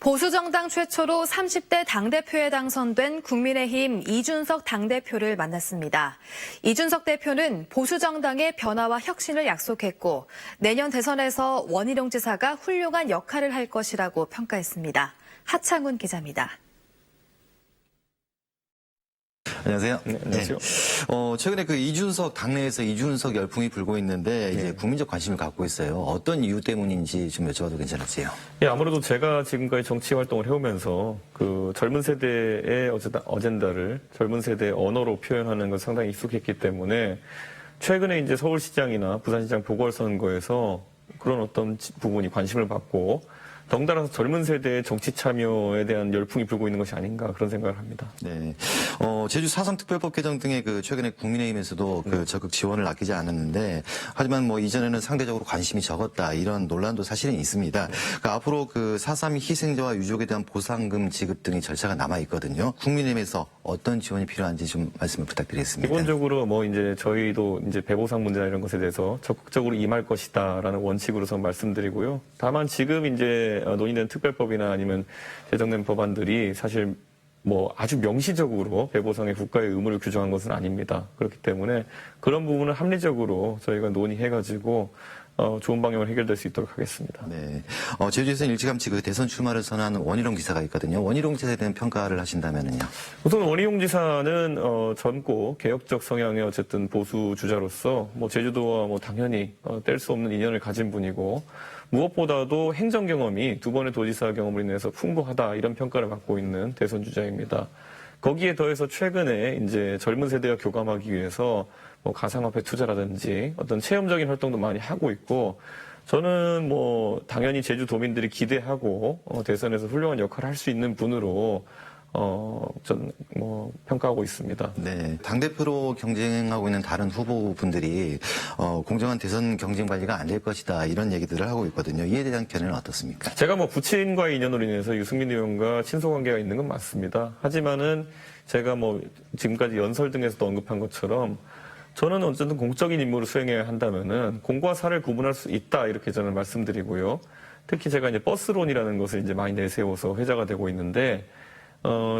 보수정당 최초로 30대 당대표에 당선된 국민의힘 이준석 당대표를 만났습니다. 이준석 대표는 보수정당의 변화와 혁신을 약속했고 내년 대선에서 원희룡 지사가 훌륭한 역할을 할 것이라고 평가했습니다. 하창훈 기자입니다. 안녕하세요. 네, 안녕하세요. 최근에 그 이준석 당내에서 이준석 열풍이 불고 있는데 이제 국민적 관심을 갖고 있어요. 어떤 이유 때문인지 좀 여쭤봐도 괜찮을지요? 예, 아무래도 제가 지금까지 정치 활동을 해오면서 그 젊은 세대의 어젠다를 젊은 세대의 언어로 표현하는 건 상당히 익숙했기 때문에 최근에 이제 서울시장이나 부산시장 보궐선거에서 그런 어떤 부분이 관심을 받고 덩달아서 젊은 세대의 정치 참여에 대한 열풍이 불고 있는 것이 아닌가 그런 생각을 합니다. 네. 제주 4.3 특별법 개정 등의 그 최근에 국민의힘에서도 그 적극 지원을 아끼지 않았는데 하지만 뭐 이전에는 상대적으로 관심이 적었다 이런 논란도 사실은 있습니다. 그러니까 앞으로 그 4.3 희생자와 유족에 대한 보상금 지급 등의 절차가 남아 있거든요. 국민의힘에서 어떤 지원이 필요한지 좀 말씀을 부탁드리겠습니다. 기본적으로 뭐 이제 저희도 이제 배보상 문제나 이런 것에 대해서 적극적으로 임할 것이다라는 원칙으로서 말씀드리고요. 다만 지금 이제 논의된 특별법이나 아니면 제정된 법안들이 사실 뭐 아주 명시적으로 배보상의 국가의 의무를 규정한 것은 아닙니다. 그렇기 때문에 그런 부분을 합리적으로 저희가 논의해가지고 좋은 방향으로 해결될 수 있도록 하겠습니다. 네. 제주에서는 일찌감치 그 대선 출마를 선언하는 원희룡 지사가 있거든요. 원희룡 지사에 대한 평가를 하신다면은요? 우선 원희룡 지사는 젊고 개혁적 성향의 어쨌든 보수 주자로서 뭐 제주도와 뭐 당연히 뗄 수 없는 인연을 가진 분이고 무엇보다도 행정 경험이 두 번의 도지사 경험으로 인해서 풍부하다 이런 평가를 받고 있는 대선 주자입니다. 거기에 더해서 최근에 이제 젊은 세대와 교감하기 위해서 뭐 가상화폐 투자라든지 어떤 체험적인 활동도 많이 하고 있고 저는 뭐 당연히 제주도민들이 기대하고 대선에서 훌륭한 역할을 할 수 있는 분으로 전 뭐 평가하고 있습니다. 네. 당대표로 경쟁하고 있는 다른 후보분들이 공정한 대선 경쟁 관리가 안 될 것이다 이런 얘기들을 하고 있거든요. 이에 대한 견해는 어떻습니까? 제가 뭐 부친과의 인연으로 인해서 유승민 의원과 친소 관계가 있는 건 맞습니다. 하지만은 제가 뭐 지금까지 연설 등에서도 언급한 것처럼 저는 어쨌든 공적인 임무를 수행해야 한다면은 공과 사를 구분할 수 있다 이렇게 저는 말씀드리고요. 특히 제가 이제 버스론이라는 것을 이제 많이 내세워서 회자가 되고 있는데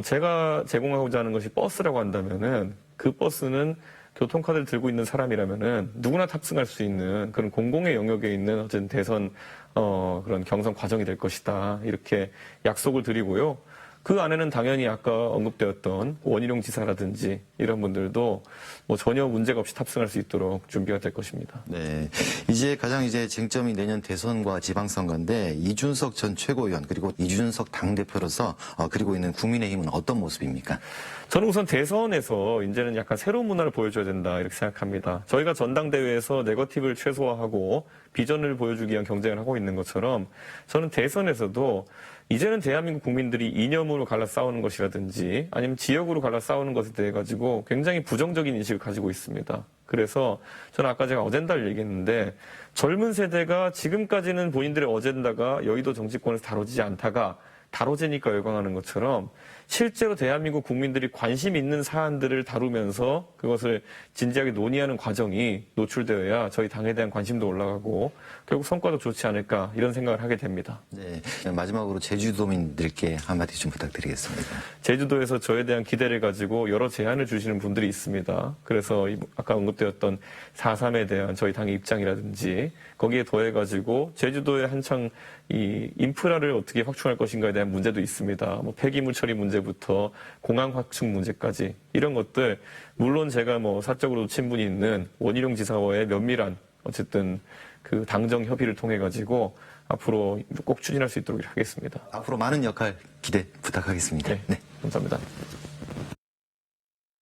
제가 제공하고자 하는 것이 버스라고 한다면은 그 버스는 교통카드를 들고 있는 사람이라면은 누구나 탑승할 수 있는 그런 공공의 영역에 있는 어쨌든 대선 그런 경선 과정이 될 것이다 이렇게 약속을 드리고요. 그 안에는 당연히 아까 언급되었던 원희룡 지사라든지 이런 분들도 뭐 전혀 문제가 없이 탑승할 수 있도록 준비가 될 것입니다. 네. 이제 가장 이제 쟁점이 내년 대선과 지방선거인데 이준석 전 최고위원 그리고 이준석 당대표로서 그리고 있는 국민의힘은 어떤 모습입니까? 저는 우선 대선에서 이제는 약간 새로운 문화를 보여줘야 된다 이렇게 생각합니다. 저희가 전당대회에서 네거티브를 최소화하고 비전을 보여주기 위한 경쟁을 하고 있는 것처럼 저는 대선에서도 이제는 대한민국 국민들이 이념으로 갈라 싸우는 것이라든지 아니면 지역으로 갈라 싸우는 것에 대해 가지고 굉장히 부정적인 인식을 가지고 있습니다. 그래서 저는 아까 제가 어젠다를 얘기했는데 젊은 세대가 지금까지는 본인들의 어젠다가 여의도 정치권에서 다뤄지지 않다가 다뤄지니까 열광하는 것처럼 실제로 대한민국 국민들이 관심 있는 사안들을 다루면서 그것을 진지하게 논의하는 과정이 노출되어야 저희 당에 대한 관심도 올라가고 결국 성과도 좋지 않을까 이런 생각을 하게 됩니다. 네. 마지막으로 제주도민들께 한마디 좀 부탁드리겠습니다. 제주도에서 저에 대한 기대를 가지고 여러 제안을 주시는 분들이 있습니다. 그래서 아까 언급되었던 4.3에 대한 저희 당의 입장이라든지 거기에 더해가지고 제주도에 한창 이 인프라를 어떻게 확충할 것인가에 대한 문제도 있습니다. 뭐 폐기물 처리 문제부터 공항 확충 문제까지 이런 것들 물론 제가 뭐 사적으로 친분이 있는 원희룡 지사와의 면밀한 어쨌든 그 당정 협의를 통해 가지고 앞으로 꼭 추진할 수 있도록 하겠습니다. 앞으로 많은 역할 기대 부탁하겠습니다. 네. 감사합니다.